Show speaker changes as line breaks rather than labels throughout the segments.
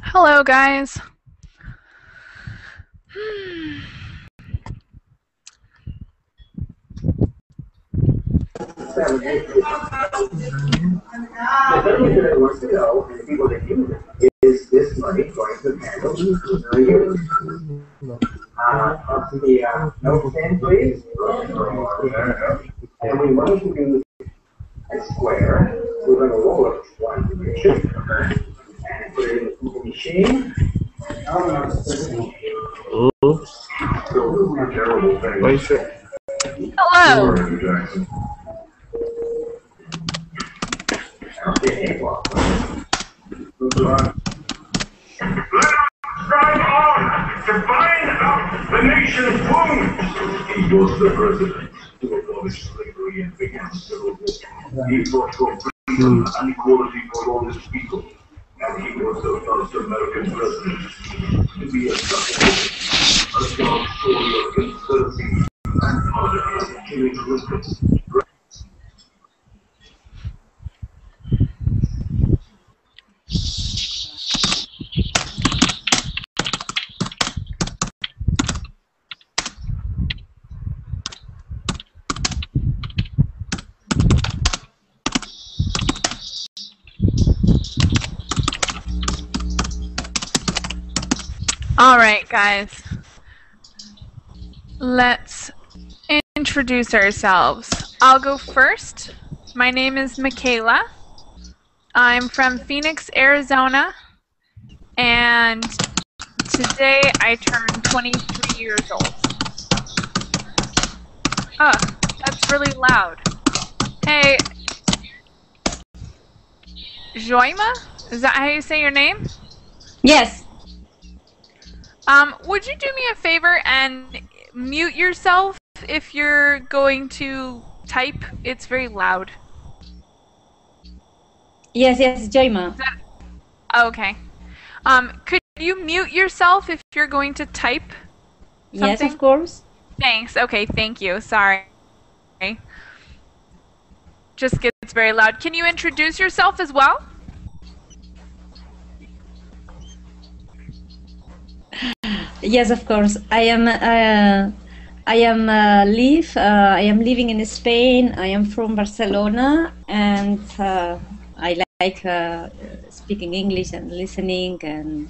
Hello, guys.
Wants to know, and the people that use it, is this money going to handle the use? Up to the note 10, please. And we want to do a square. We're going to roll it one dimension and put it in the machine.
Hello.
Okay, well.
Strive on to find out the nation's wounds. He was the president who abolished slavery and began civil war. He fought for freedom and equality for all his people. And he was the first American president to be a successful, a dark story of conspiracy and murder, killing Lincoln.
All right, guys. Let's introduce ourselves. I'll go first. My name is Michaela. I'm from Phoenix, Arizona, and today I turned 23 years old. Oh, that's really loud. Hey, Joima? Is that how you say your name?
Yes.
Would you do me a favor and mute yourself if you're going to type? It's very loud.
Yes, Joima.
Okay. Could you mute yourself if you're going to type something?
Yes, of course.
Thanks. Okay, thank you. Sorry. Just gets very loud. Can you introduce yourself as well?
Yes, of course. I am living in Spain. I am from Barcelona, and I like speaking English and listening. And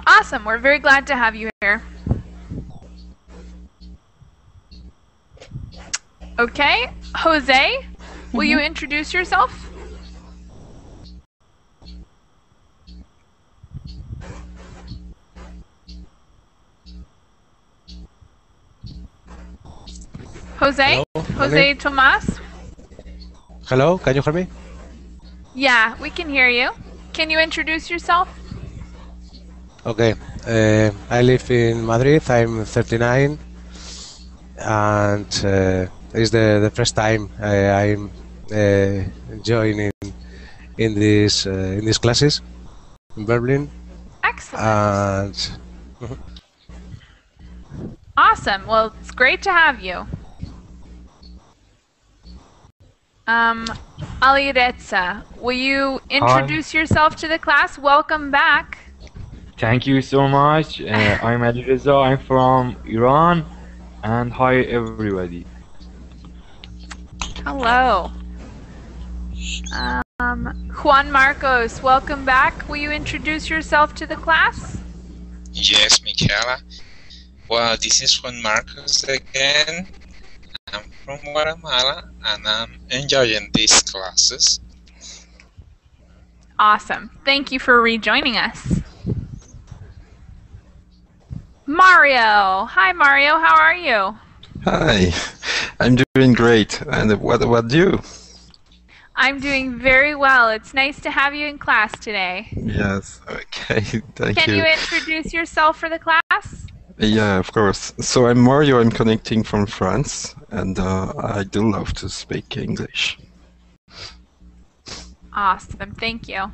awesome. We're very glad to have you here. Okay, Jose, will you introduce yourself? Jose?
Hello,
Jose Tomas?
Hello, can you hear me?
Yeah, we can hear you. Can you introduce yourself?
Okay, I live in Madrid, I'm 39, and it's the first time I'm joining in these classes in Berlin.
Excellent.
And
awesome. Well, it's great to have you. Alireza, will you introduce yourself to the class? Welcome back.
Thank you so much. I'm Alireza. I'm from Iran. And hi, everybody.
Hello. Juan Marcos, welcome back. Will you introduce yourself to the class?
Yes, Michaela. Well, this is Juan Marcos again. I'm from Guatemala and I'm enjoying these classes.
Awesome. Thank you for rejoining us. Mario. Hi, Mario. How are you?
Hi. I'm doing great. And what about you?
I'm doing very well. It's nice to have you in class today.
Yes. Okay. Thank you.
Can you introduce yourself for the class?
Yeah, of course. So I'm Mario. I'm connecting from France, and I do love to speak English.
Awesome, thank you.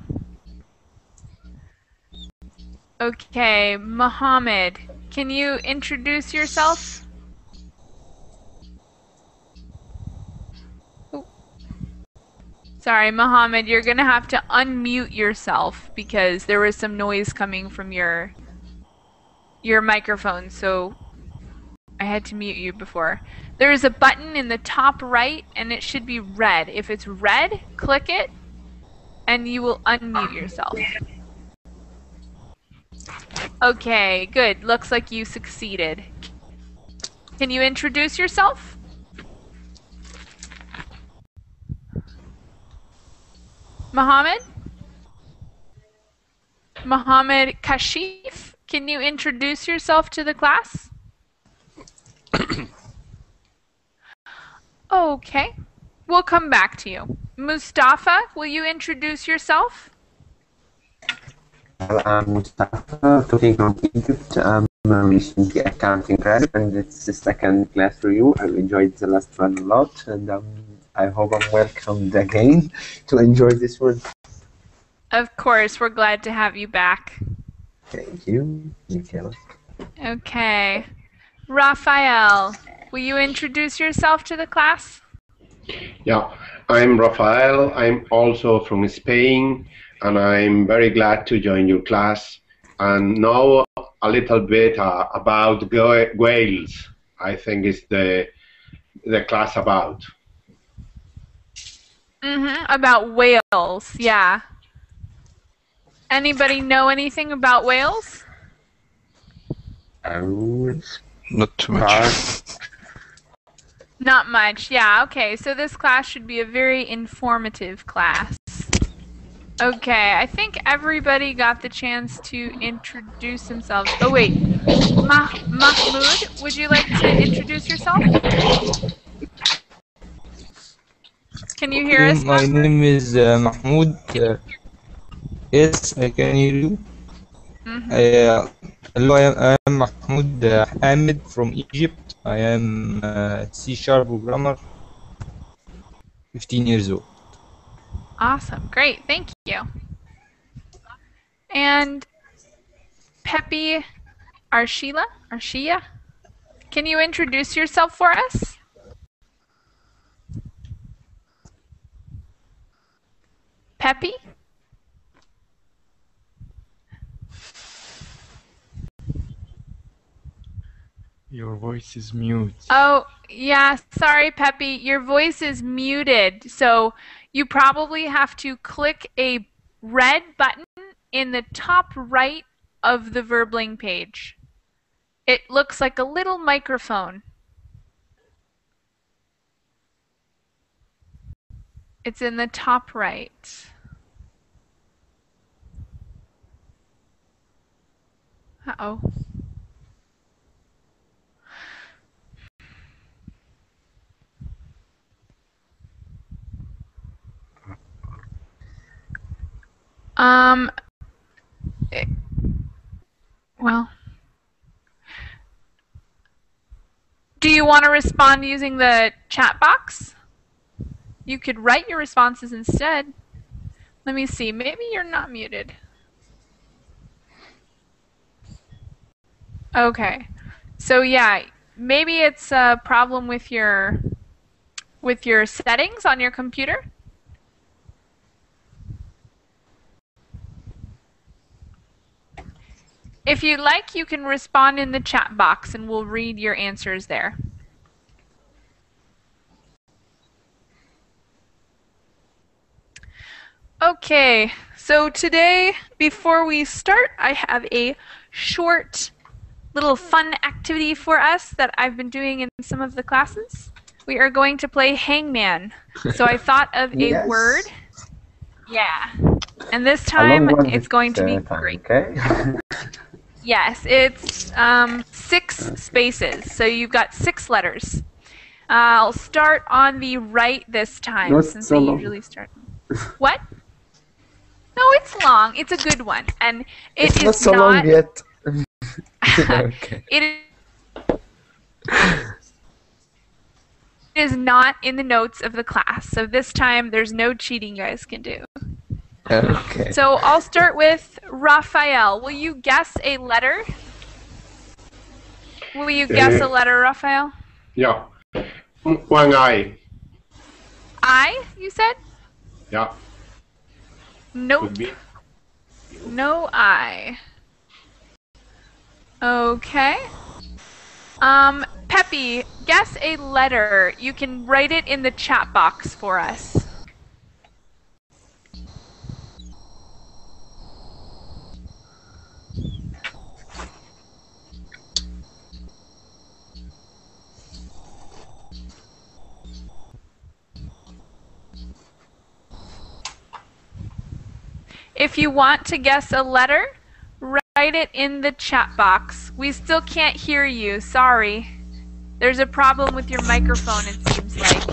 Okay, Mohammed, can you introduce yourself? Ooh. Sorry, Mohammed, you're gonna have to unmute yourself because there was some noise coming from your microphone, so I had to mute you before. There is a button in the top right and it should be red. If it's red, click it and you will unmute yourself. Okay, good. Looks like you succeeded. Can you introduce yourself? Mohammed? Mohammed Kashif, can you introduce yourself to the class? Okay, we'll come back to you. Mustafa, will you introduce yourself?
I'm Mustafa, talking from Egypt. I'm a recently accounting grad, and it's the second class for you. I enjoyed the last one a lot, and I hope I'm welcomed again to enjoy this one.
Of course, we're glad to have you back.
Thank you, Michaela.
Okay. Rafael, will you introduce yourself to the class?
Yeah, I'm Rafael. I'm also from Spain, and I'm very glad to join your class and know a little bit about whales. I think it's the class about.
About whales, yeah. Anybody know anything about whales?
Not too much.
Not much, yeah, okay. So this class should be a very informative class. Okay, I think everybody got the chance to introduce themselves. Oh wait, Mahmoud, would you like to introduce yourself? Can you hear us,
My name is Mahmoud. Yes, I can hear you. Hello, I am Mahmoud Hamid from Egypt. I am a C# programmer, 15 years old.
Awesome, great, thank you. And Pepe Arshia, can you introduce yourself for us? Pepe?
Your voice is mute.
Oh, yeah, sorry, Pepe. Your voice is muted, so you probably have to click a red button in the top right of the Verbling page. It looks like a little microphone. It's in the top right. Uh-oh. Well, do you want to respond using the chat box? You could write your responses instead. Let me see, maybe you're not muted. Okay, so yeah, maybe it's a problem with your settings on your computer. If you'd like, you can respond in the chat box and we'll read your answers there. Okay, so today, before we start, I have a short little fun activity for us that I've been doing in some of the classes. We are going to play Hangman. So I thought of a word. Yeah. And this time it's going to be great.
Okay.
Yes, it's 6 spaces. So you've got 6 letters. I'll start on the right this time,
Not
since
so
I
long.
usually start. What? No, it's long. It's a good one, and
it's not so long yet. Okay.
It is not in the notes of the class. So this time there's no cheating you guys can do.
Okay.
So I'll start with Rafael. Will you guess a letter? Will you guess a letter, Rafael?
Yeah. One eye.
I, you said?
Yeah.
Nope.
Could be.
No I. Okay. Peppy, guess a letter. You can write it in the chat box for us. If you want to guess a letter, write it in the chat box. We still can't hear you, sorry. There's a problem with your microphone, it seems like.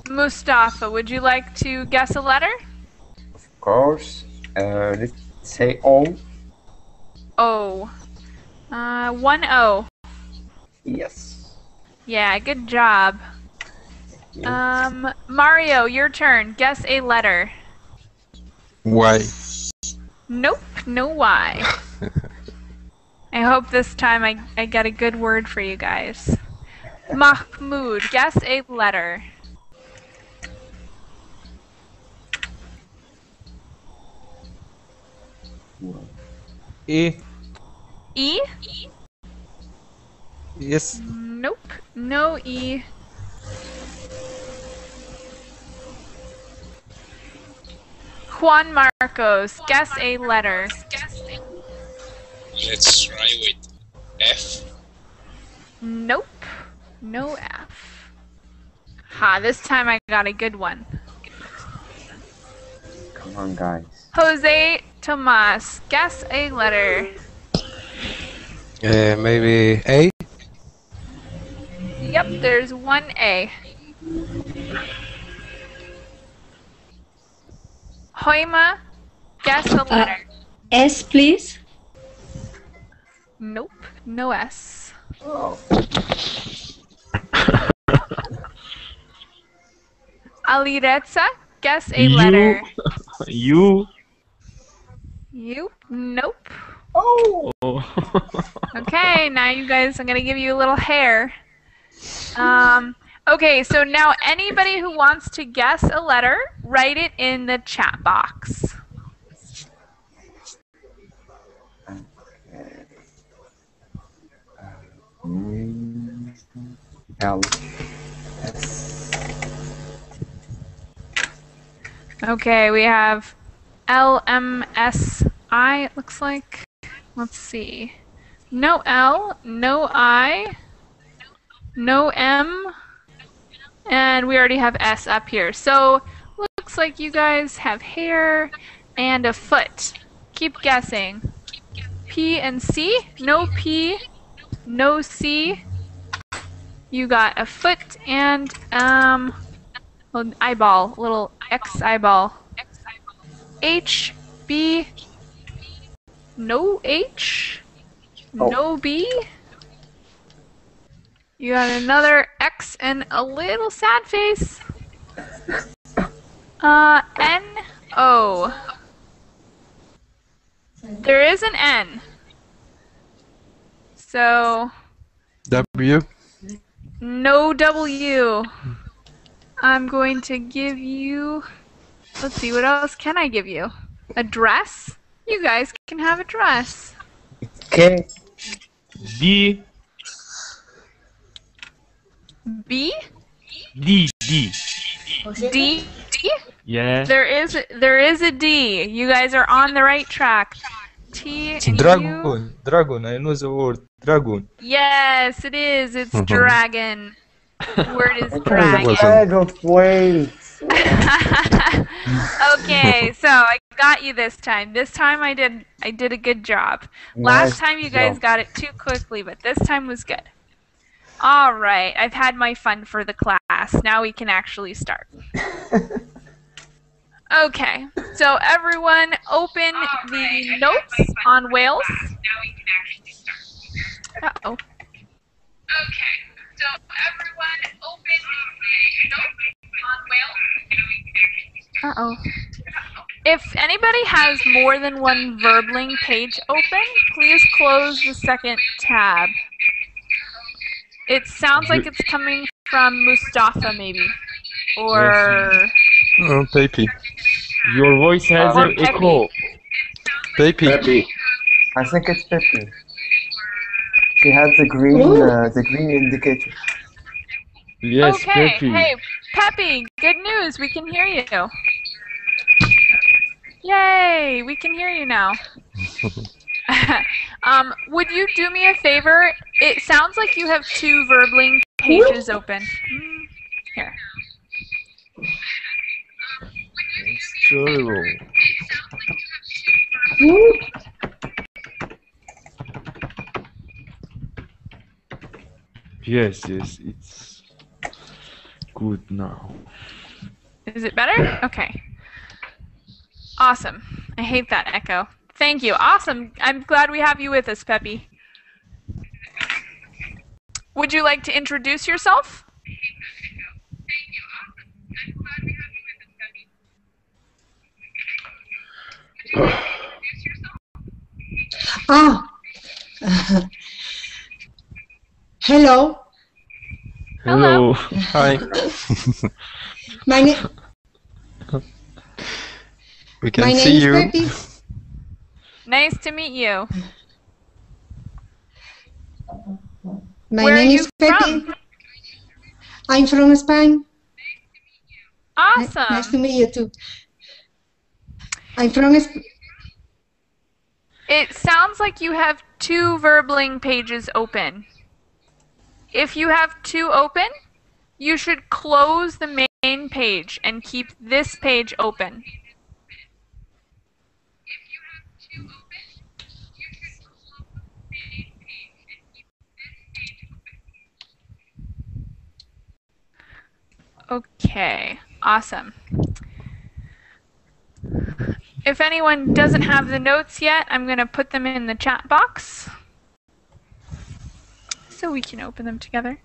Mustafa, would you like to guess a letter?
Of course. Let's say O.
O. 1 O.
Yes.
Yeah, good job. Mario, your turn. Guess a letter.
Y.
Nope, no Y. I hope this time I get a good word for you guys. Mahmoud, guess a letter.
E.
E?
Yes.
Nope, no E. Juan Marcos, guess a letter.
Let's try with F.
Nope, no F. Ha, this time I got a good one.
Come on, guys.
Jose Tomas, guess a letter.
Maybe A.
Yep, there's one A. Hoima, guess a letter.
S, please.
Nope, no S.
Oh.
Aliretsa, guess a letter.
You.
You? Nope.
Oh.
Okay, now you guys, I'm gonna give you a little hair. Okay, so now anybody who wants to guess a letter, write it in the chat box.
L.
Okay, we have LMSI, it looks like. Let's see. No L, no I, no M, and we already have S up here. So, looks like you guys have hair and a foot. Keep guessing. P and C? No P, no C. You got a foot and an eyeball, little X eyeball. H, B, no H, no B. You got another X and a little sad face. N, O. There is an N. So,
W.
no W. I'm going to give you, let's see, what else can I give you? A dress? You guys can have a dress.
K.
D.
B?
D. D.
D? D?
Yeah.
There is a D. You guys are on the right track. T, U.
Dragon. Dragon. I know the word. Dragon.
Yes, it is. It's dragon. The word is dragon.
Bag of weights.
Okay, so I got you this time. This time I did a good job. Last
Nice
time you guys
job.
got it too quickly, but this time was good. All right, I've had my fun for the class. Now we can actually start. Okay, so everyone open the notes on whales. Uh-oh. Okay, so everyone open the notes on whales. Uh-oh. If anybody has more than one Verbling page open, please close the second tab. It sounds like it's coming from Mustafa, maybe. Or...
Oh, Pepe.
Your voice has
Or
an echo.
Pepe.
I think it's Pepe. She has the green indicator.
Yes,
okay,
Pepe.
hey, Pepe, good news, we can hear you. Yay, we can hear you now. Would you do me a favor? It sounds like you have 2 Verbling pages open. Here.
It's terrible. Yes, it's good now.
Is it better? Okay. Awesome. I hate that echo. Thank you. Awesome. I'm glad we have you with us, Pepe. Would you like to introduce yourself?
Hello.
Hello.
Hi.
My name.
We can
My
see
name
you.
is Pepe.
Nice to meet you.
My
Where are
name
you
is Pepe.
from?
I'm from Spain.
Awesome.
Nice to meet you too. I'm from Spain.
It sounds like you have 2 Verbling pages open. If you have 2 open, you should close the main page and keep this page open. Okay, awesome. If anyone doesn't have the notes yet, I'm going to put them in the chat box so we can open them together.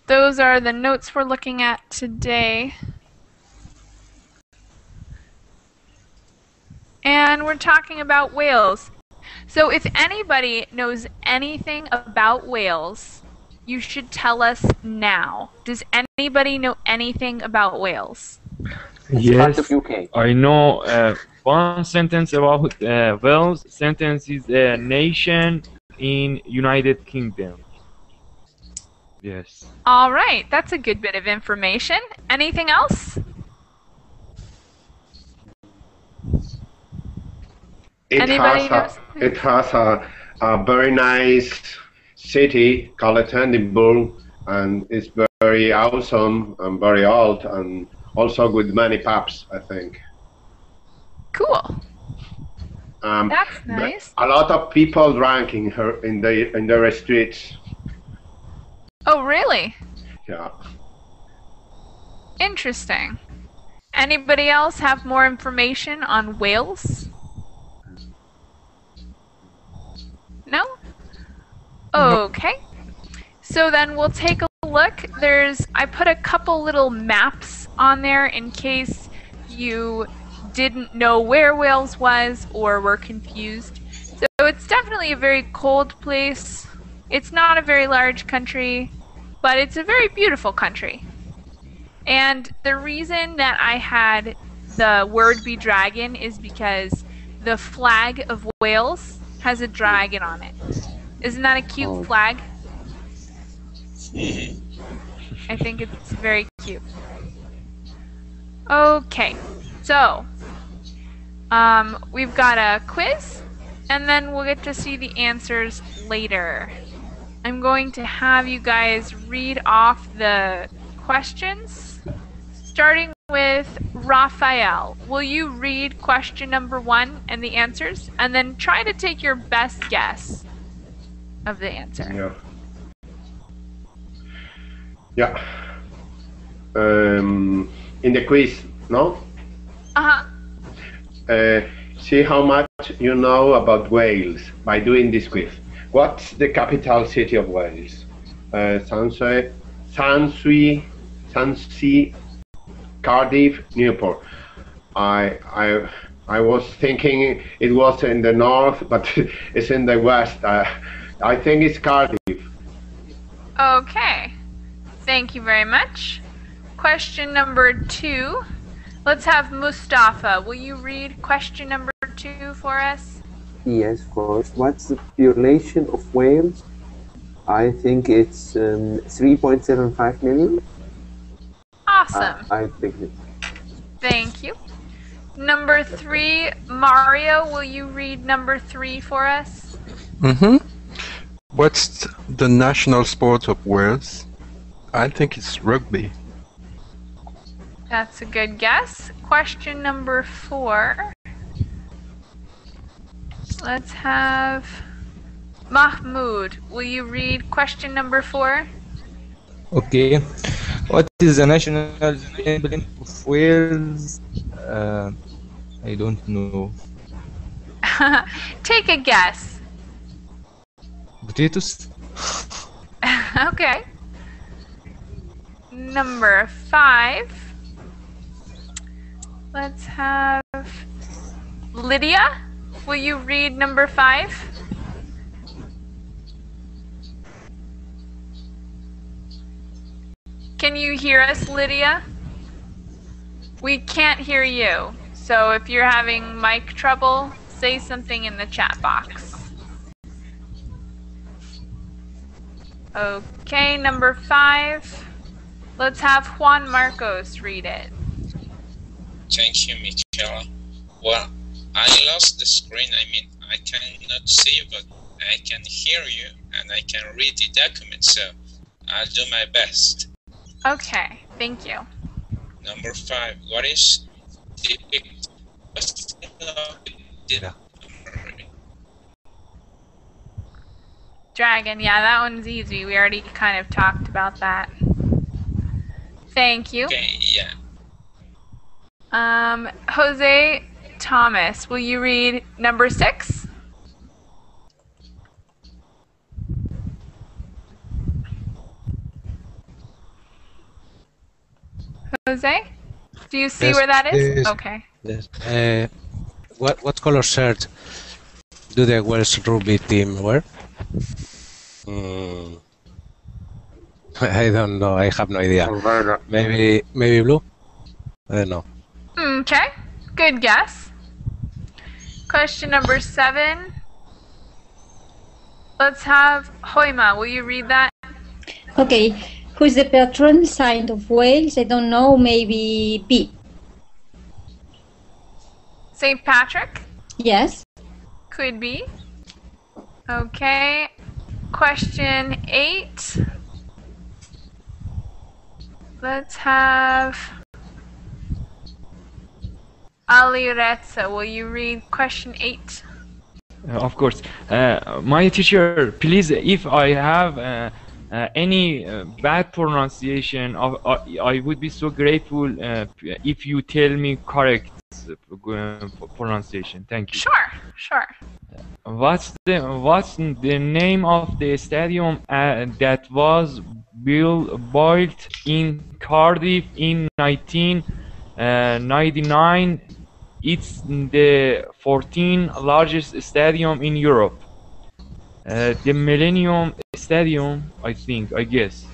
Those are the notes we're looking at today. And we're talking about whales. So if anybody knows anything about whales, you should tell us now. Does anybody know anything about whales?
Yes, I know one sentence about Wales. Sentence is a nation in United Kingdom. Yes.
All right, that's a good bit of information. Anything else?
It has a very nice city called Edinburgh, and it's very awesome and very old, and also with many pubs, I think.
Cool. That's nice.
A lot of people drinking here in their streets.
Oh, really?
Yeah.
Interesting. Anybody else have more information on Wales? No? Okay. So then we'll take a look. I put a couple little maps on there in case you didn't know where Wales was or were confused. So it's definitely a very cold place. It's not a very large country, but it's a very beautiful country. And the reason that I had the word be dragon is because the flag of Wales has a dragon on it. Isn't that a cute flag? I think it's very cute. Okay, so we've got a quiz, and then we'll get to see the answers later. I'm going to have you guys read off the questions, starting with Rafael. Will you read question number 1 and the answers, and then try to take your best guess? of the answer.
Yeah. Yeah. In the quiz, no?
Uh-huh.
See how much you know about Wales by doing this quiz. What's the capital city of Wales? Swansea, Cardiff, Newport. I was thinking it was in the north, but it's in the west. I think it's Cardiff.
Okay. Thank you very much. Question number 2. Let's have Mustafa. Will you read question number 2 for us?
Yes, of course. What's the population of Wales? I think it's 3.75 million.
Awesome.
I think it.
Thank you. Number 3, Mario, will you read number 3 for us?
What's the national sport of Wales? I think it's rugby.
That's a good guess. Question number 4. Let's have Mahmoud. Will you read question number 4?
Okay. What is the national emblem of Wales? I don't know.
Take a guess.
Potatoes?
Okay. Number 5. Let's have Lydia. Will you read number 5? Can you hear us, Lydia? We can't hear you. So if you're having mic trouble, say something in the chat box. Okay, number 5. Let's have Juan Marcos read it.
Thank you, Michaela. Well, I lost the screen. I mean, I cannot see you, but I can hear you and I can read the document, so I'll do my best.
Okay, thank you.
Number 5. What is the
Dragon, yeah, that one's easy. We already kind of talked about that. Thank you.
Okay, yeah.
Jose Thomas, will you read number 6? Jose? Do you see where that is?
Yes.
Okay.
Yes. What color shirt do the Welsh rugby team wear? I don't know. I have no idea. Maybe blue. I don't know.
Okay. Good guess. Question number 7. Let's have Hoima. Will you read that?
Okay. Who's the patron saint of Wales? I don't know. Maybe B.
St. Patrick?
Yes.
Could be. Okay. Question 8. Let's have Ali Retsa. Will you read question 8?
Of course. My teacher, please, if I have any bad pronunciation, I would be so grateful if you tell me correct pronunciation. Thank you.
Sure.
What's the name of the stadium that was built in Cardiff in 1999? It's the 14th largest stadium in Europe. The Millennium Stadium, I guess.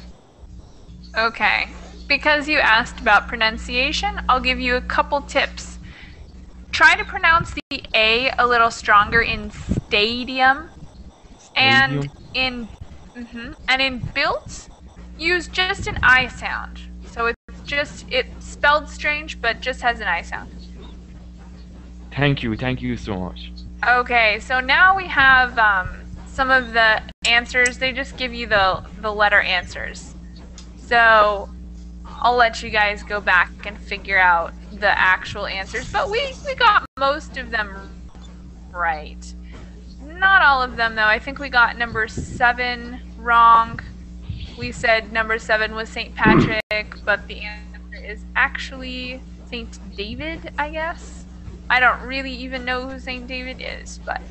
Okay. Because you asked about pronunciation, I'll give you a couple tips. Try to pronounce the A a little stronger in stadium. And in built, use just an I sound. So it's spelled strange, but just has an I sound.
Thank you so much.
Okay, so now we have some of the answers. They just give you the letter answers. So I'll let you guys go back and figure out the actual answers, but we got most of them right. not all of them, though. I think we got number 7 wrong. We said number 7 was St. Patrick, but the answer is actually St. David, I guess. I don't really even know who St. David is, but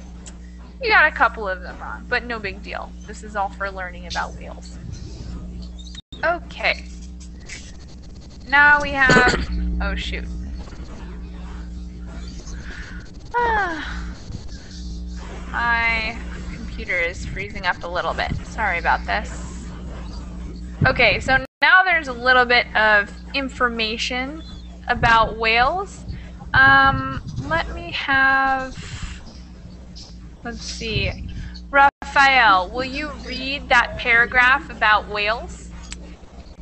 we got a couple of them wrong, but no big deal. This is all for learning about Wales. Okay. Now we have... Oh, shoot. My computer is freezing up a little bit. Sorry about this. Okay, so now there's a little bit of information about Wales. Let me have... Let's see. Rafael, will you read that paragraph about Wales?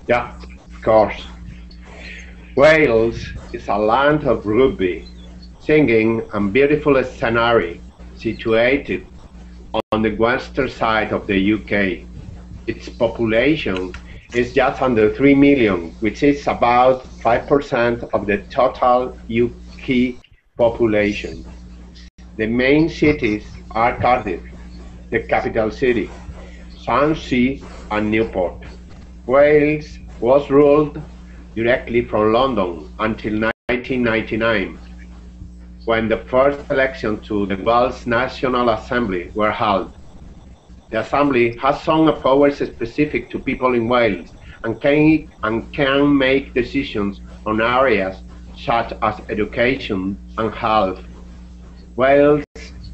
Yeah, of course. Wales is a land of rugby, singing, and beautiful scenery situated on the western side of the UK. Its population is just under 3 million, which is about 5% of the total UK population. The main cities are Cardiff, the capital city, Swansea, and Newport. Wales was ruled directly from London until 1999, when the first election to the Welsh National Assembly were held. The Assembly has some powers specific to people in Wales and can make decisions on areas such as education and health. Wales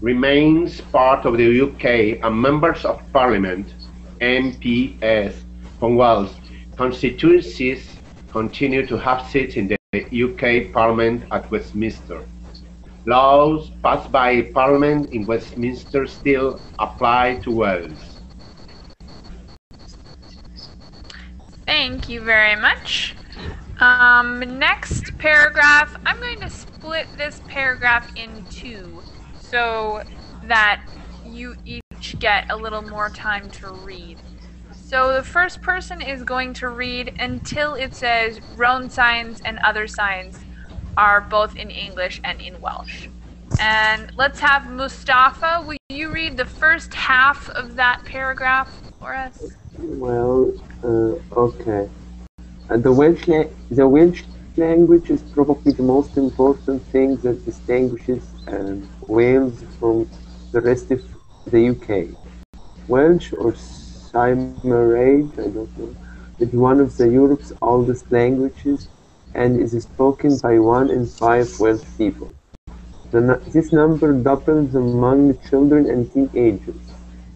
remains part of the UK, and members of Parliament, MPs, from Wales constituencies continue to have seats in the UK Parliament at Westminster. Laws passed by Parliament in Westminster still apply to Wales.
Thank you very much. Next paragraph, I'm going to split this paragraph in two so that you each get a little more time to read. So the first person is going to read until it says road signs and other signs are both in English and in Welsh. And let's have Mustafa. Will you read the first half of that paragraph for us?
Well, okay. The Welsh language is probably the most important thing that distinguishes Wales from the rest of the UK. Welsh, or Cymraeg, I don't know, is one of Europe's oldest languages and is spoken by 1 in 5 Welsh people. This number doubles among children and teenagers,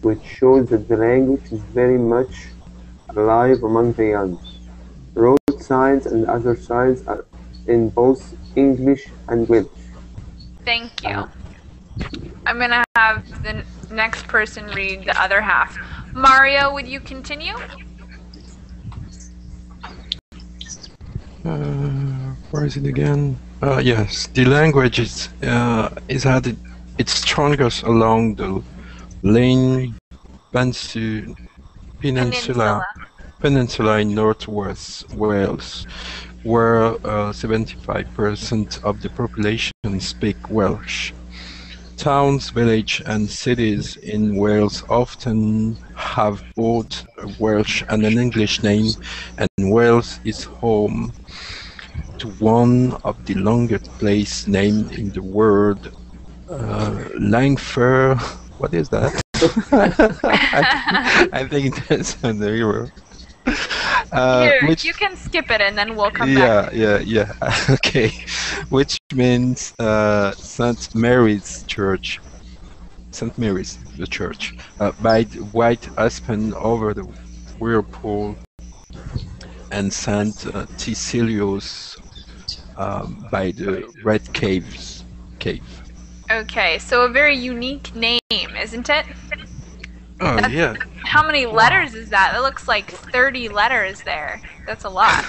which shows that the language is very much alive among the young. Road signs and other signs are in both English and Welsh.
Thank you. I'm going to have the next person read the other half. Mario, would you continue?
Where is it again? Yes, the language is at its strongest along the Lane Peninsula in northwest Wales, where 75% of the population speak Welsh. Towns, villages, and cities in Wales often have both a Welsh and an English name, and Wales is home to one of the longest place named in the world, Langford. What is that? I think that's on the river.
You can skip it and then we'll come back.
Yeah. Okay. Which means St. Mary's Church. St. Mary's, the church. By the White Aspen over the Whirlpool, and St. Cecilius by the Red Cave.
Okay, so a very unique name, isn't it?
Oh, yeah.
How many letters is that? It looks like 30 letters there. That's a lot.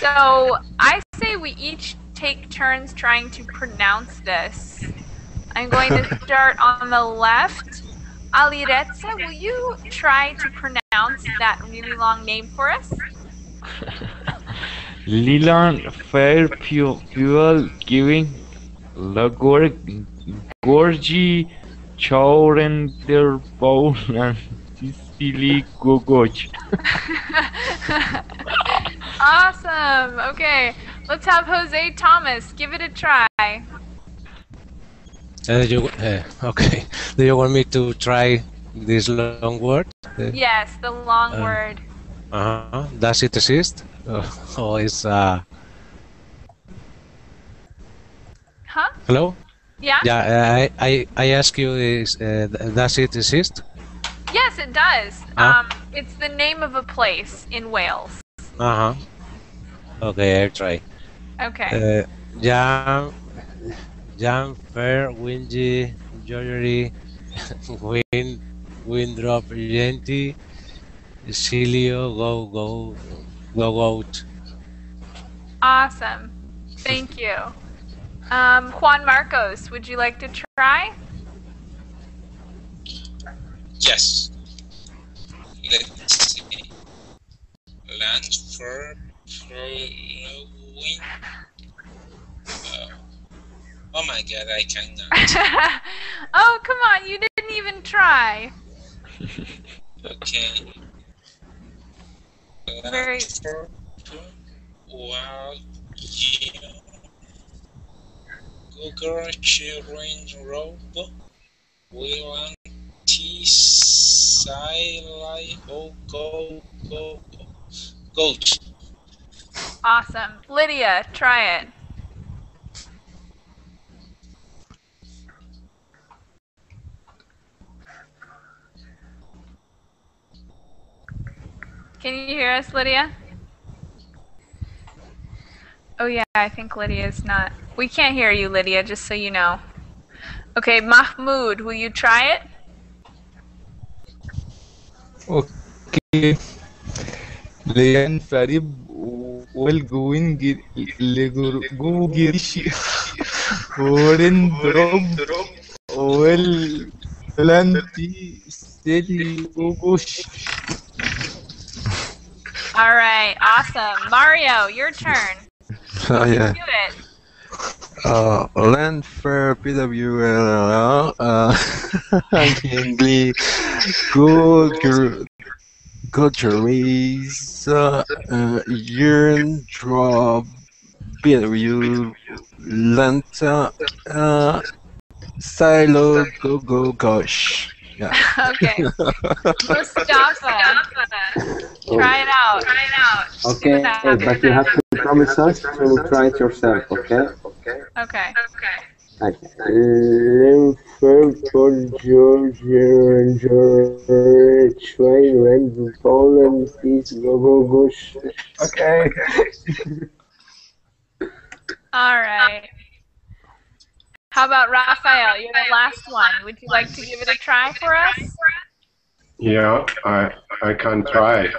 So I say we each take turns trying to pronounce this. I'm going to start on the left. Aliretsa, will you try to pronounce that really long name for us?
Lilan fair fuel giving Gorgi Chowrender Bowl and Sicily Gogoch.
Awesome. Okay, let's have Jose Thomas give it a try.
Okay. Do you want me to try this long word?
Yes, the long word.
Does it exist? Or is
Huh?
hello?
Yeah?
Yeah, I ask you, does it exist?
Yes, it does. It's the name of a place in Wales.
Okay, I'll try.
Okay.
Jam, fair, windy, joyery, windrop, genty, Cilio, go out.
Awesome. Thank you. Juan Marcos, would you like to try?
Yes. Let's see. Land for flowing. Oh my god, I cannot.
Oh, come on, you didn't even try.
Okay.
Very.
While you Google sharing robe will anti-silai goat.
Awesome. Lydia, try it. Can you hear us, Lydia? Oh yeah, I think Lydia is not. We can't hear you, Lydia, just so you know. Okay, Mahmoud, will you try it?
Okay. لينفرب والجوين جوجيرشي ورندروب والبلانتي ستيلي جوجوش.
All right, awesome. Mario, your turn.
Yeah.
Do it.
Land fair, PWL, Angli, Gojaries, Yearn, Drop, BW, Lanta, Silo, Go, Gosh. Yeah.
Okay. Mustafa, try it out.
Okay, but you have to promise us to try it yourself, okay?
Okay.
Liverpool, Georgia, train, Red Poland, please go, gosh. Okay.
All right. How about Rafael? You're the last one. Would you like to give it a try for us?
Yeah, I can try.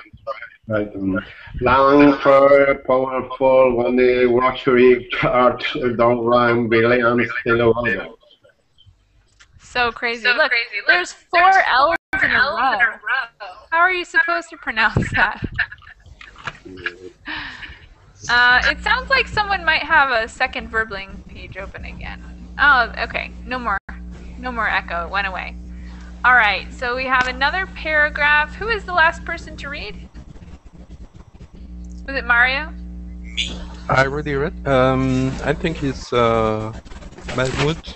Long for powerful when the rotary chart don't run billions kilovolts.
So crazy. Look, there's 4 L's in a row. How are you supposed to pronounce that? It sounds like someone might have a second Verbling page open again. Oh, okay. No more echo. It went away. All right. So we have another paragraph. Who is the last person to read? Was it Mario?
Me.
I already read. I think it's Mahmoud.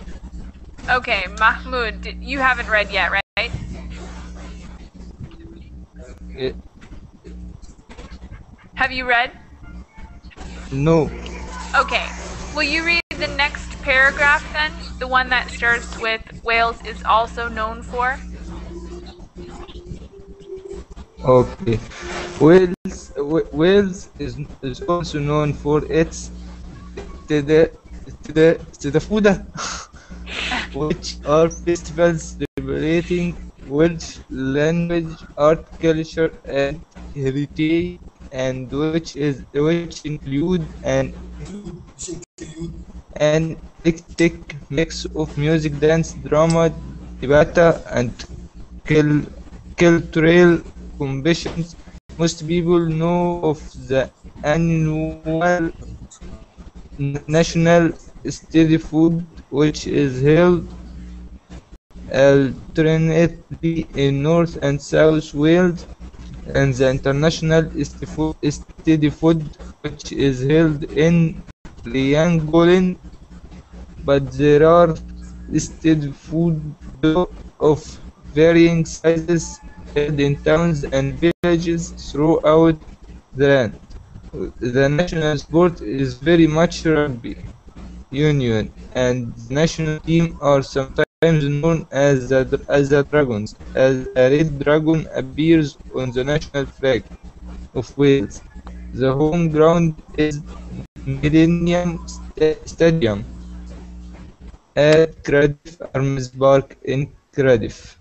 Okay, Mahmoud. You haven't read yet, right? Have you read?
No.
Okay. Will you read the next paragraph then? The one that starts with Wales is also known for?
Okay. Wales is also known for its Tadafuda, which are festivals celebrating Welsh language, art, culture, and heritage, and which include an eclectic mix of music, dance, drama, debate, and cultural competitions. Most people know of the annual National Street Food, which is held alternately in North and South Wales, and the International Steady Food, which is held in Llangollen, but there are steady food of varying sizes held in towns and villages throughout the land. The national sport is very much rugby union, and the national team are sometimes known as the Dragons, as a red dragon appears on the national flag of Wales. The home ground is Millennium Stadium at Cardiff Arms Park in Cardiff.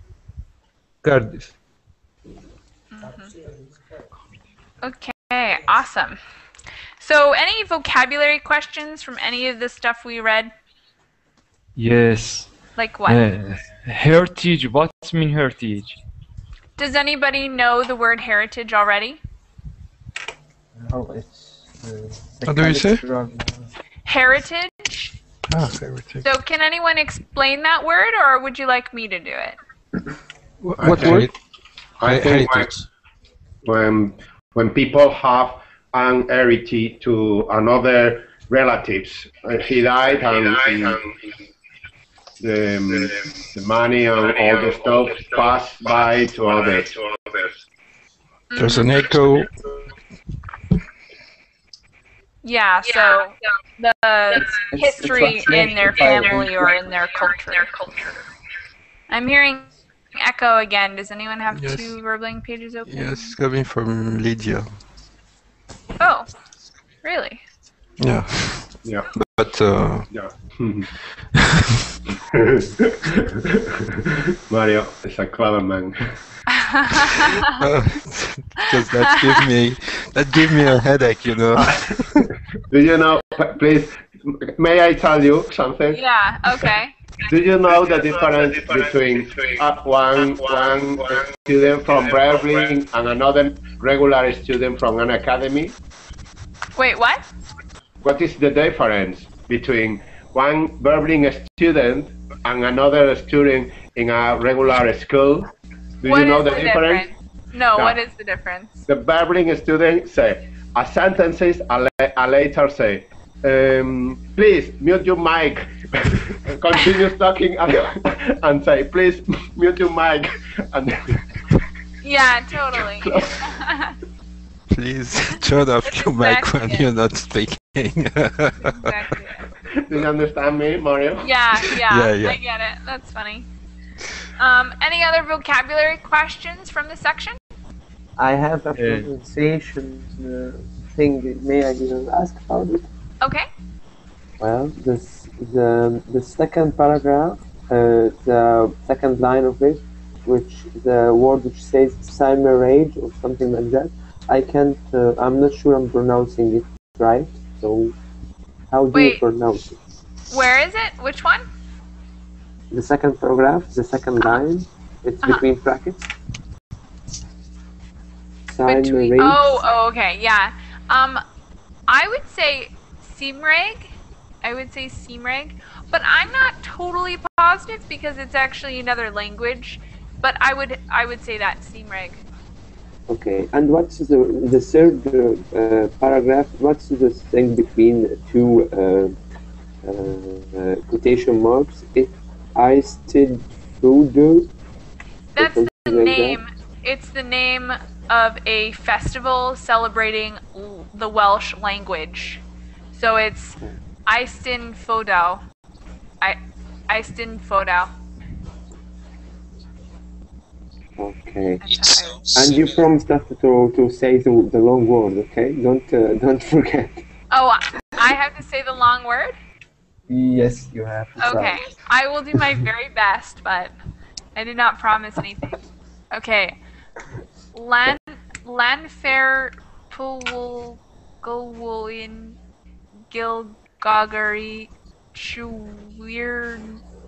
Okay, awesome. So, any vocabulary questions from any of the stuff we read?
Yes.
Like what?
Heritage. What's mean heritage?
Does anybody know the word heritage already?
Oh, it's
What do you say?
Heritage.
Ah, heritage.
So, can anyone explain that word, or would you like me to do it?
What word?
I think when people have an heritage to another relatives, he died and the money and all the stuff passed by to others.
There's an echo.
Yeah, so the history in their family or in their culture. I'm hearing echo again. Does anyone have
Yes.
two Verbling pages open?
Yes, coming from Lydia.
Oh, really?
Yeah.
Yeah.
But
Yeah. Mario is a clever man.
because that gave me a headache, you know.
Do you know? Please, may I tell you something?
Yeah. Okay.
Do you know the difference between one student from Berlin and another regular student from an academy?
Wait, what?
What is the difference between one Berlin student and another student in a regular school? Do
What
you know
is
the difference?
No,
No.
what is the difference?
The Berlin student say a sentences and later say, please mute your mic. Continue talking and say, please mute your mic. And
Yeah, totally.
Please turn off your mic when you're not speaking.
Exactly.
do you understand me, Mario?
Yeah,
Yeah.
I get it. That's funny. Any other vocabulary questions from the section?
I have a pronunciation thing. May I ask about it?
Okay.
Well, the second paragraph, the second line of it, which the word which says Cymerage or something like that, I can't. I'm not sure I'm pronouncing it right. So, how do you pronounce it?
Where is it? Which one?
The second paragraph, the second line. It's between brackets. Cymerage.
Oh, okay, yeah. I would say Seamreg. But I'm not totally positive because it's actually another language. But I would say that Seamreg.
Okay, and what's the third paragraph? What's the thing between two quotation marks? I still food.
That's the name. It's the name of a festival celebrating the Welsh language. So it's Eistyn Fodau. Eistyn Fodau.
Okay. And you promised us to say the long word, okay? Don't forget.
Oh, I have to say the long word?
Yes, you have to
Okay. I will do my very best, but I did not promise anything. Okay. Lanfair Pulwulgowin Gilgogari Chwir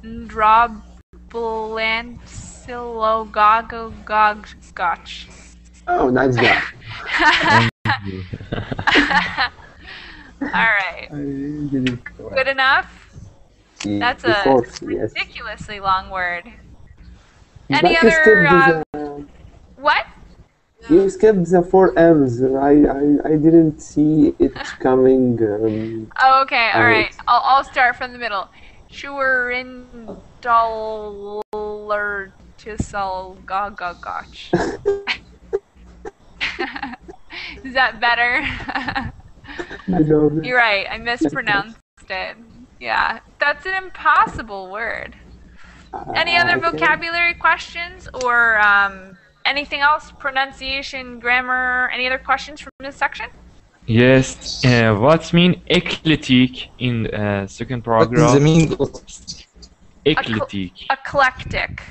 Ndrob Blansilogogog Scotch.
Oh, nice job.
Alright. Good enough? That's a ridiculously long word. Any
But you skipped
other, what?
you skipped the 4 M's. I didn't see it coming.
Oh, okay, all right.
Out.
I'll start from the middle. Shurindalartisal gagagach. Is that better? You're right, I mispronounced it. Yeah, that's an impossible word. Any other
Okay.
vocabulary questions or anything else? Pronunciation, grammar, any other questions from this section?
Yes. What's mean eclectic in second
What is
paragraph?
the meaning of
Eclectic.
Eclectic.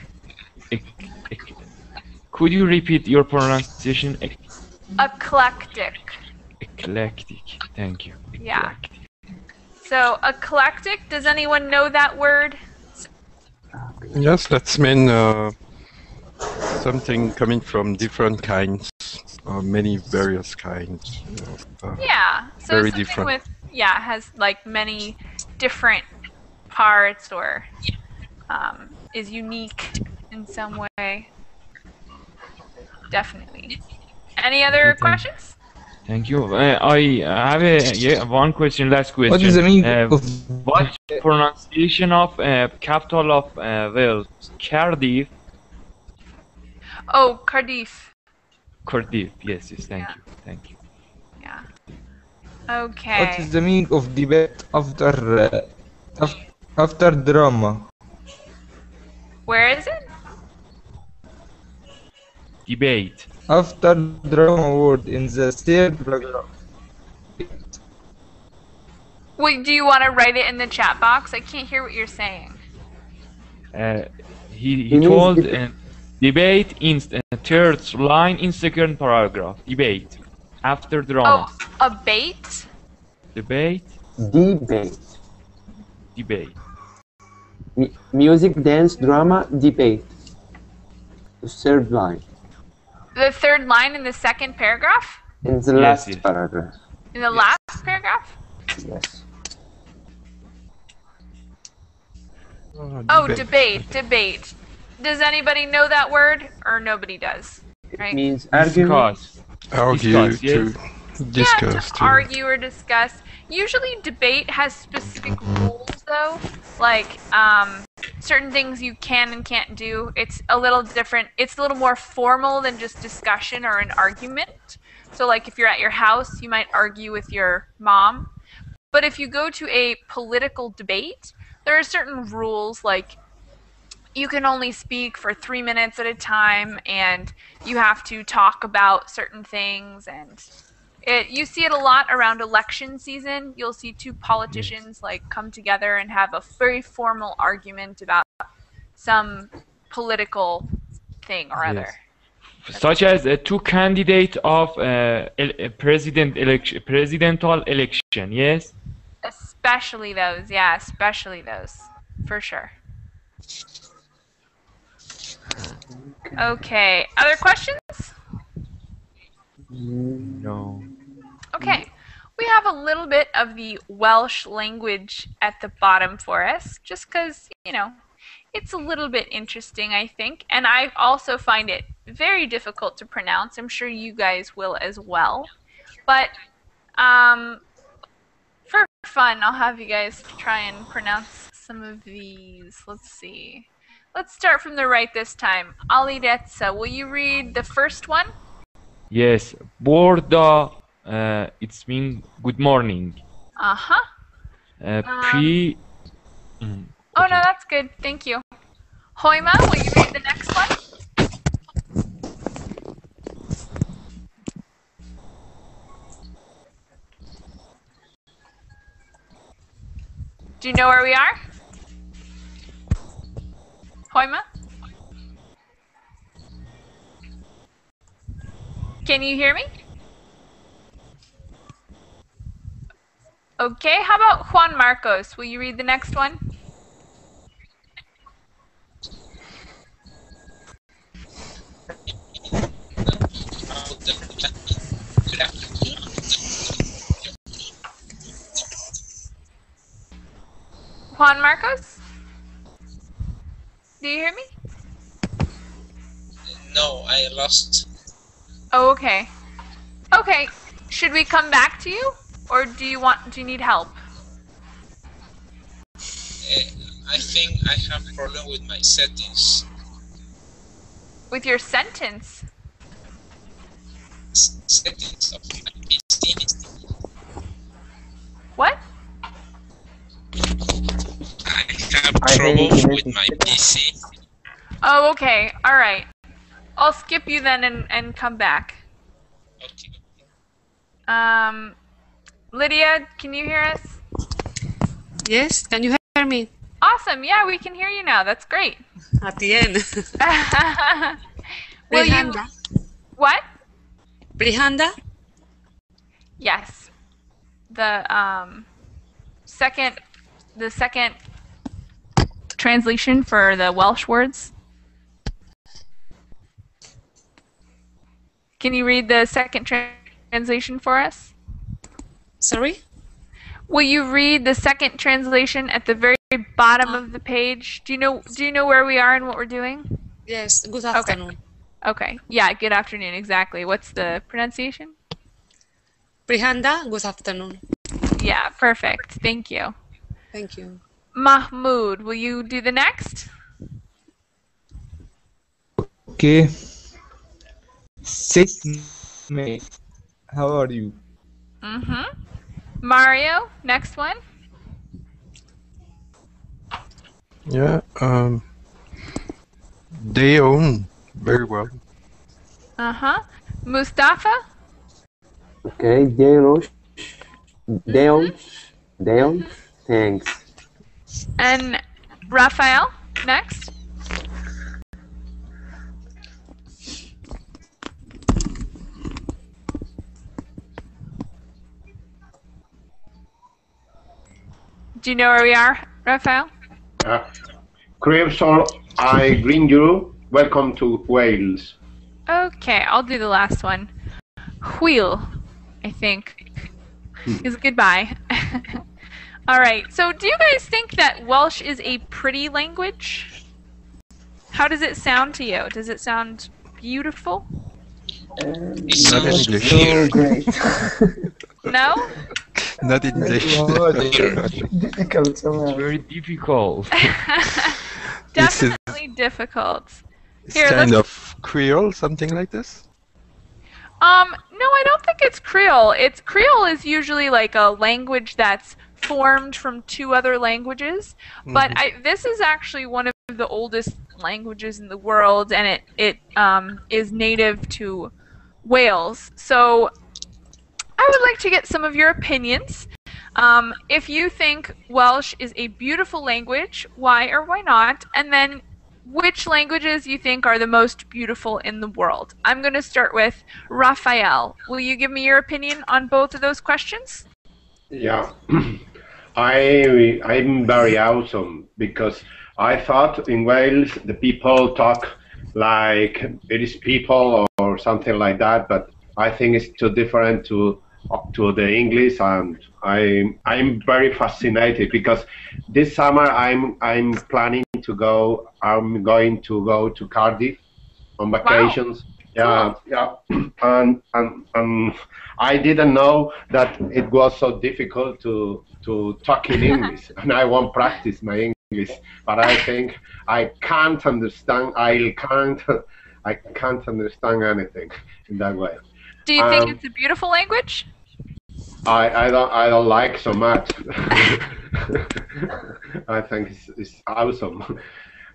Could you repeat your pronunciation?
Eclectic.
Eclectic. Thank you.
Yeah. So eclectic, does anyone know that word?
Yes, that's mean something coming from different kinds, or many various kinds.
Yeah. So
very
something
different.
with has like many different parts or is unique in some way. Definitely. Any other questions?
Thank you. I have one question, last question.
What is the meaning of
what pronunciation of capital of Wales? Cardiff.
Oh, Cardiff.
Cardiff. Yes. Thank you.
Yeah.
what
Okay.
is the meaning of debate after drama?
Where is it?
Debate.
After drama word in the third paragraph.
Wait, do you want to write it in the chat box? I can't hear what you're saying.
He told debate in third line in second paragraph. Debate after drama.
Oh, a bait?
Debate.
Debate. Music, dance, drama, debate. The third line.
The third line in the second paragraph?
In the last paragraph.
In the last paragraph?
Yes.
Oh, debate. Does anybody know that word? Or nobody does? Right?
It means argument.
Argue, to discuss.
Yeah, to argue or discuss. Usually debate has specific rules though. Like certain things you can and can't do. It's a little different. It's a little more formal than just discussion or an argument. So like if you're at your house, you might argue with your mom. But if you go to a political debate, there are certain rules like you can only speak for 3 minutes at a time and you have to talk about certain things, and you see it a lot around election season. You'll see two politicians like come together and have a very formal argument about some political thing or other.
Such as two candidates of presidential election, yes?
Especially those, yeah, especially those, for sure. Okay, other questions?
No.
Okay, we have a little bit of the Welsh language at the bottom for us, just because, it's a little bit interesting, I think, and I also find it very difficult to pronounce. I'm sure you guys will as well. But for fun, I'll have you guys try and pronounce some of these. Let's see. Let's start from the right this time. Alidetsa, will you read the first one?
Yes. Borda, it's mean good morning.
Uh-huh. Oh, no, that's good. Thank you. Hoima, will you read the next one? Do you know where we are? Hoima? Can you hear me? Okay, how about Juan Marcos? Will you read the next one? Juan Marcos? Do you hear me?
No, I lost.
Oh, okay. Okay. Should we come back to you, or do you need help?
I think I have problem with my settings.
With your sentence?
Settings of my PC.
What?
I have trouble with my PC.
Oh, okay. All right. I'll skip you then and come back.
Okay.
Lydia, can you hear us?
Yes, can you hear me?
Awesome. Yeah, we can hear you now. That's great.
At the end.
Will you? What?
Brihanda?
Yes. The second translation for the Welsh words. Can you read the second translation for us?
Sorry?
Will you read the second translation at the very bottom of the page? Do you know where we are and what we're doing?
Yes, good afternoon.
Okay. Yeah, good afternoon, exactly. What's the pronunciation?
Brihanda, good afternoon.
Yeah, perfect. Thank you.
Thank you.
Mahmoud, will you do the next?
Okay. May. How are you?
Mario, next one.
Yeah, they own very well.
Mustafa?
Okay, Deon, thanks.
And Rafael, next. Do you know where we are, Rafael?
Crimson, I greet you. Welcome to Wales.
Okay, I'll do the last one. Wheel, I think, is goodbye. All right, so do you guys think that Welsh is a pretty language? How does it sound to you? Does it sound beautiful?
It sounds
English.
weird.
Great.
No?
Not English.
Difficult somehow.
Very difficult.
Definitely difficult.
It's
Here,
kind
let's...
of Creole, something like this.
No, I don't think it's Creole. Creole is usually like a language that's formed from two other languages, but this is actually one of the oldest languages in the world, and it is native to Wales. So I would like to get some of your opinions. If you think Welsh is a beautiful language, why or why not? And then which languages you think are the most beautiful in the world. I'm going to start with Rafael. Will you give me your opinion on both of those questions?
Yeah, I'm very awesome because I thought in Wales the people talk like British people or something like that, but I think it's too different to the English, and I'm very fascinated because this summer I'm planning to go. I'm going to go to Cardiff on vacations.
Wow.
Yeah, and I didn't know that it was so difficult to talk in English, and I won't practice my English. But I think I can't understand. I can't understand anything in that way.
Do you think it's a beautiful language?
I don't like so much. I think it's awesome.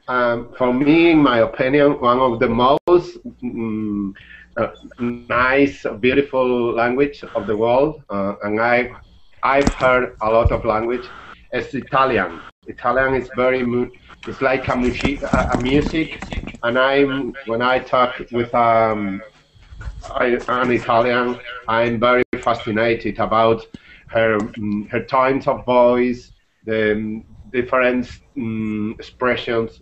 For me, in my opinion, one of the most nice, beautiful language of the world, and I've heard a lot of language, is Italian. Italian is it's like a music, and when I talk with an Italian, I'm very fascinated about her tones of voice, the different expressions.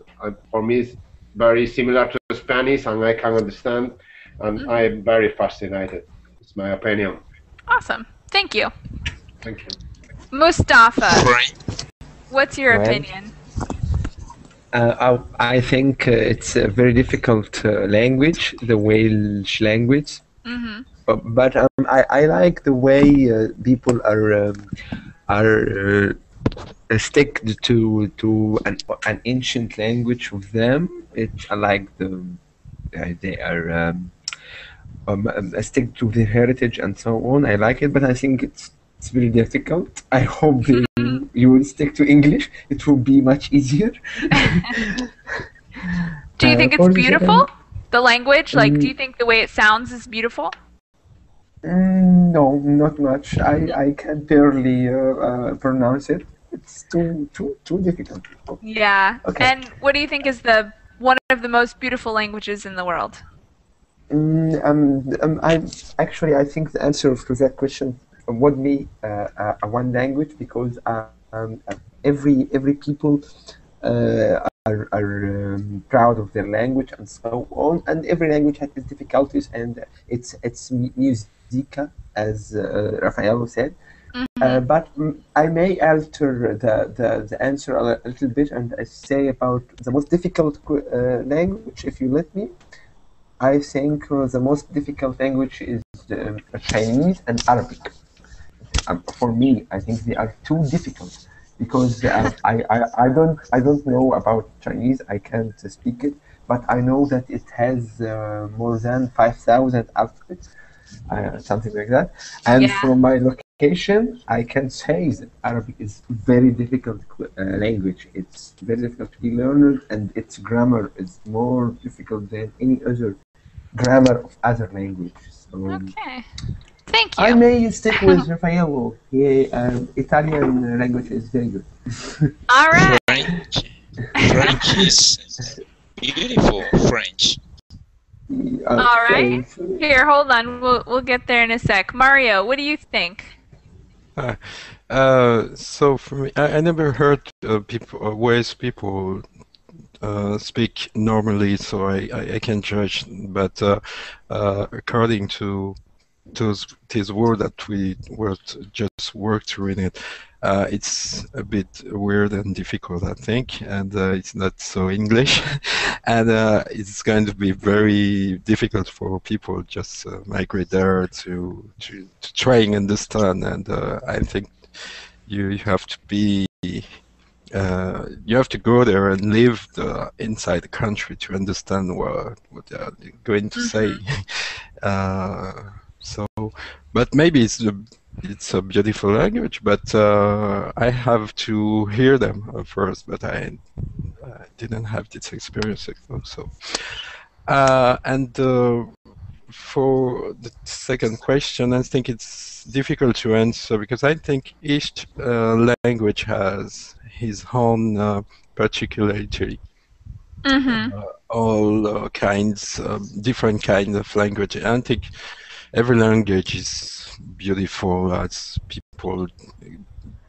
For me, it's very similar to Spanish, and I can understand, and I'm very fascinated. It's my opinion.
Awesome. Thank you.
Thank you.
Mustafa, what's your
Well,
opinion?
I think it's a very difficult language, the Welsh language.
Mm-hmm.
But I like the way people are stick to an ancient language of them. I like they are stick to their heritage and so on. I like it, but I think it's very difficult. I hope you will stick to English. It will be much easier.
Do you think it's
for the
beautiful?
second-
The language? Like, do you think the way it sounds is beautiful?
No, not much. I can barely pronounce it. It's too difficult.
Yeah.
Okay.
And what do you think is the one of the most beautiful languages in the world?
I think the answer to that question would be one language, because every people are proud of their language and so on, and every language has its difficulties, and it's musica, as Rafael said. But I may alter the answer a little bit, and I say about the most difficult language, if you let me. I think the most difficult language is Chinese and Arabic. For me, I think they are too difficult, because I don't know about Chinese. I can't speak it, but I know that it has more than 5,000 alphabets, something like that. And
Yeah.
from my location, I can say that Arabic is very difficult language. It's very difficult to be learned, and its grammar is more difficult than any other grammar of other languages. So
Okay. Thank you.
I may stick with Rafael. Italian language is very good.
All right.
French is beautiful. French.
All right. Here, hold on. We'll get there in a sec. Mario, what do you think?
So for me, I never heard Welsh people speak normally, so I can judge. But according to this word that we just worked through in it, it's a bit weird and difficult, I think, and it's not so English, and it's going to be very difficult for people just migrate there to try and understand. And I think you have to be. You have to go there and live inside the country to understand what they're going to say. But maybe it's a beautiful language. But I have to hear them first. But I didn't have this experience. So, and for the second question, I think it's difficult to answer, because I think each language has his own particularity. All kinds, different kinds of language. I think every language is beautiful as people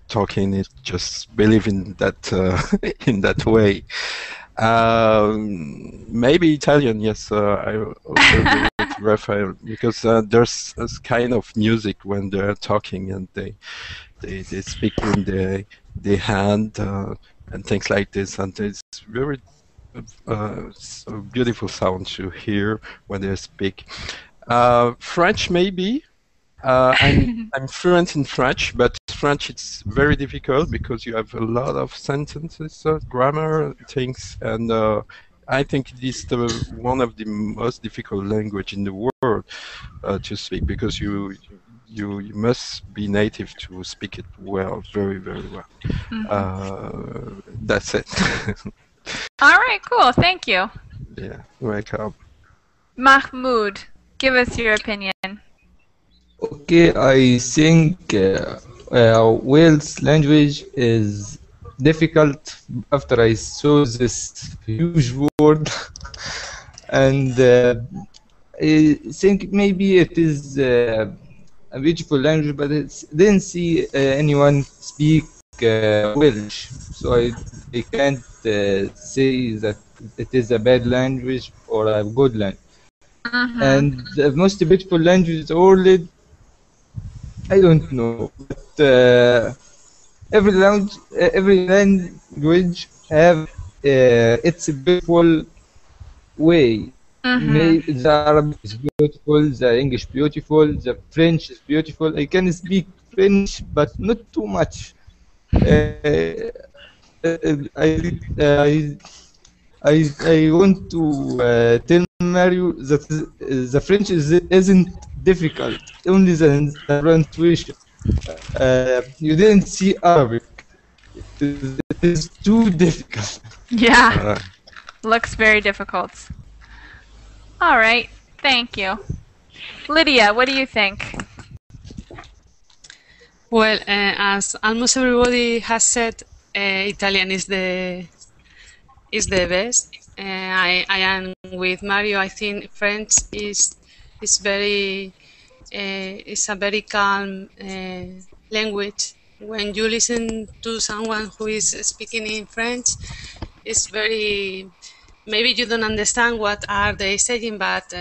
talking it, just believe in that in that way. Maybe Italian, yes. I also agree with Rafael, because there's this kind of music when they're talking, and they speak in the hand and things like this, and it's very so beautiful sound to hear when they speak. French, maybe. I'm fluent in French, but French it's very difficult because you have a lot of sentences, grammar things, and I think it is one of the most difficult language in the world to speak, because you must be native to speak it well, very, very well. That's it.
All right, cool. Thank you.
Yeah, welcome.
Mahmoud, give us your opinion.
Okay, I think Wales language is difficult after I saw this huge word, and I think maybe it is a beautiful language, but it didn't see anyone speak Welsh, so I can't say that it is a bad language or a good language. And the most beautiful language in the world, I don't know, but every language have it's a beautiful way. Maybe the Arabic is beautiful, the English beautiful, the French is beautiful. I can speak French, but not too much. I want to tell Mario that the French isn't difficult, only the pronunciation. You didn't see Arabic. It is too difficult.
Yeah. Looks very difficult. All right. Thank you. Lydia, what do you think?
Well, as almost everybody has said, Italian is the best. I am with Mario. I think French is very is a very calm language. When you listen to someone who is speaking in French, it's very, maybe you don't understand what are they saying, but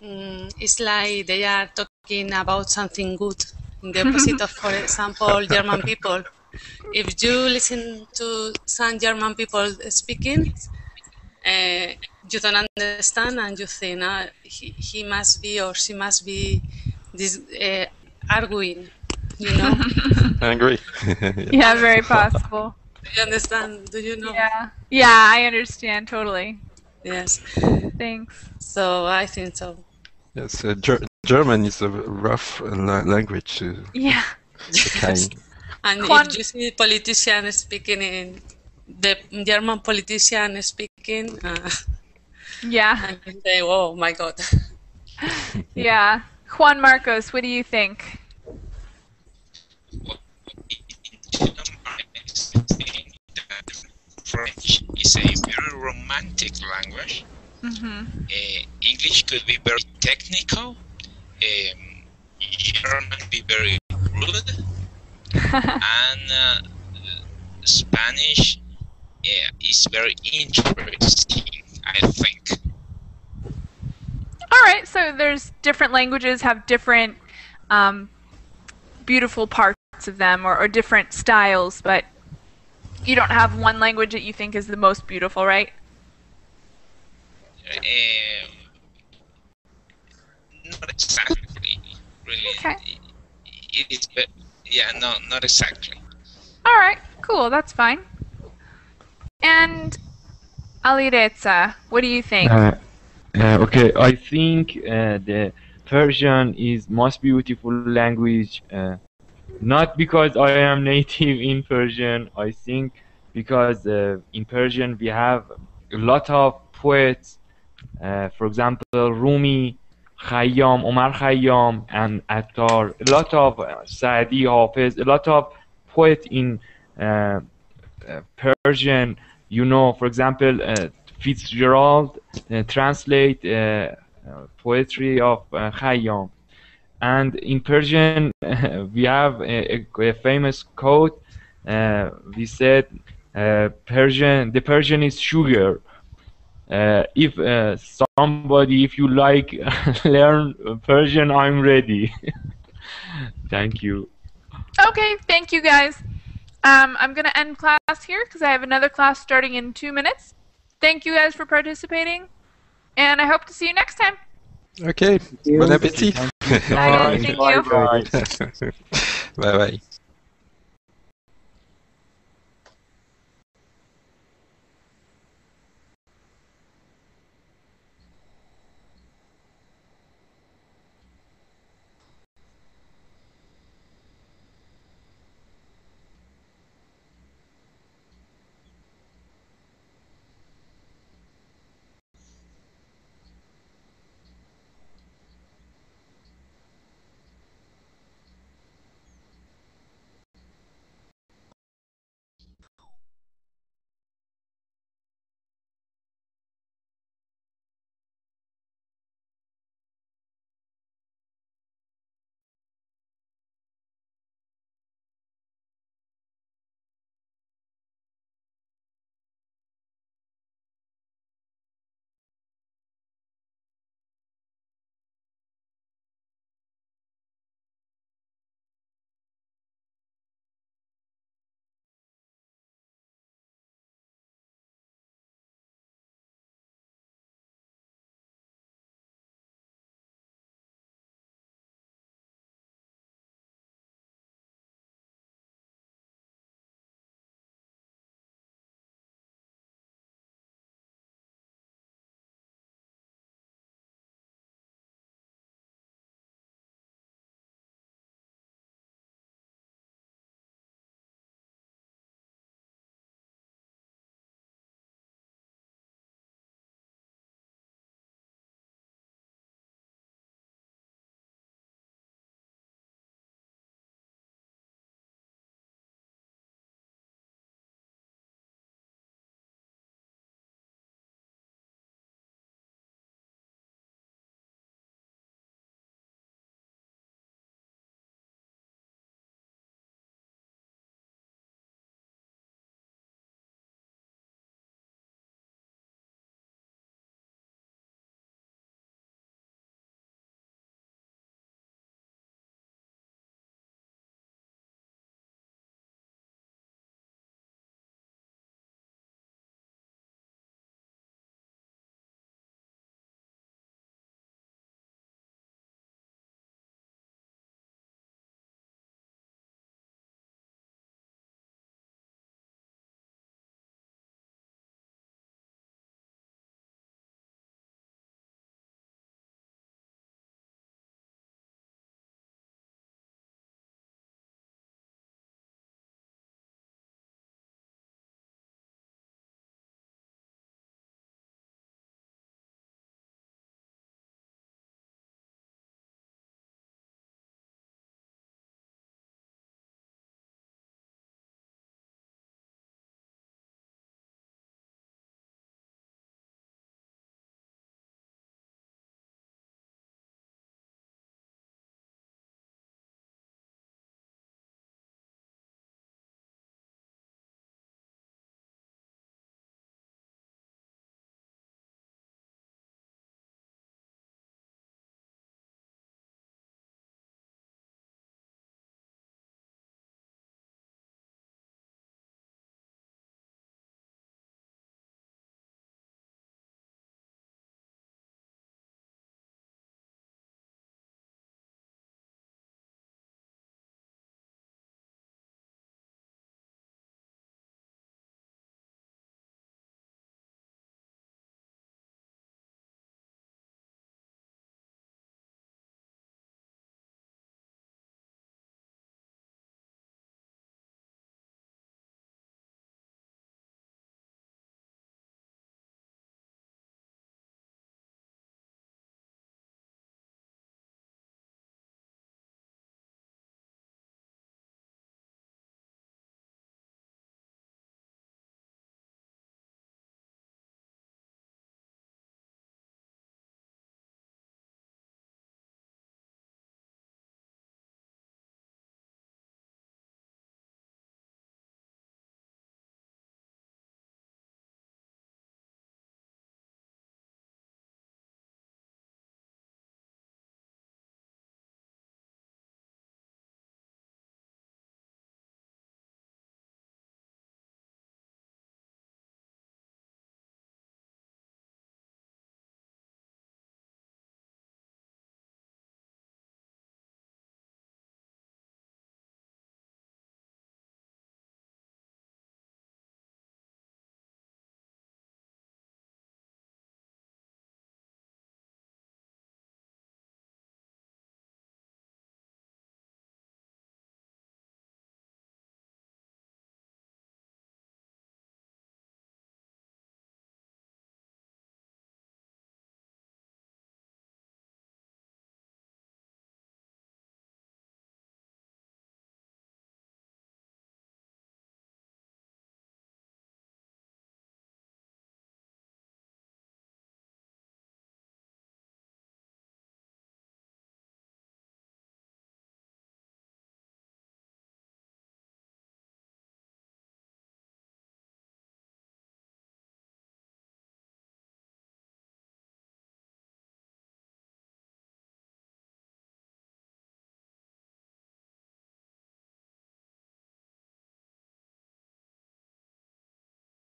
it's like they are talking about something good. In the opposite of, for example, German people. If you listen to some German people speaking, you don't understand and you think he must be or she must be this arguing, you know?
I agree.
Yeah, very possible.
Do you understand? Do you know?
Yeah. Yeah, I understand totally.
Yes.
Thanks.
So I think so.
Yes, German is a rough language to
Yeah.
Yes. And if you see politicians speaking in the German politician speaking,
yeah,
and you say, "Oh my God."
Yeah, Juan Marcos, what do you think?
French is a very romantic language. English could be very technical. German be very rude, and Spanish is very interesting, I think.
All right, so there's different languages have different beautiful parts of them or different styles, but you don't have one language that you think is the most beautiful, right?
Not exactly, really.
Okay.
It is, but yeah, no, not exactly.
All right, cool, that's fine. And Alireza, what do you think?
Okay, I think the Persian is most beautiful language. Not because I am native in Persian. I think because in Persian we have a lot of poets. For example, Rumi, Khayyam, Omar Khayyam, and Attar. A lot of Saadi, Hafiz. A lot of poets in Persian. You know, for example, Fitzgerald translate poetry of Khayyam. And in Persian, we have a famous quote. We said, the Persian is sugar. If if you like, learn Persian, I'm ready. Thank you.
Okay, thank you guys. I'm going to end class here because I have another class starting in 2 minutes. Thank you guys for participating, and I hope to see you next time.
Okay, bon appétit.
Thank you.
Bye bye.